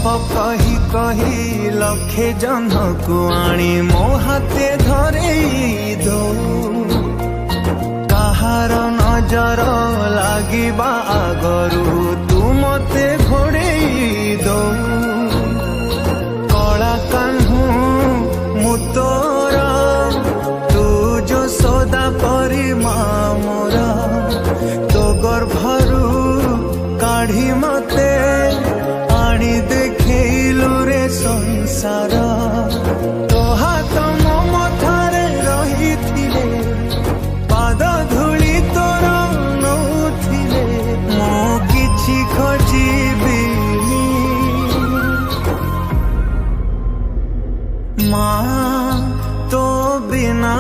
गप कही कही लखे जन को आनी मो हाथे धरेई दो कहार नजर लागिबा आगरू तू मते घोड़ेई दो कला कान्हू मु तोरा तू जो सदा परी मोरा तो गर्भरू काढ़ी मते आनी देखिलु रे संसार तो हाथ मो मथारे रही थिले पाद धूली तोर नौथिले मो किछि खोजिबिनी माँ तो बिना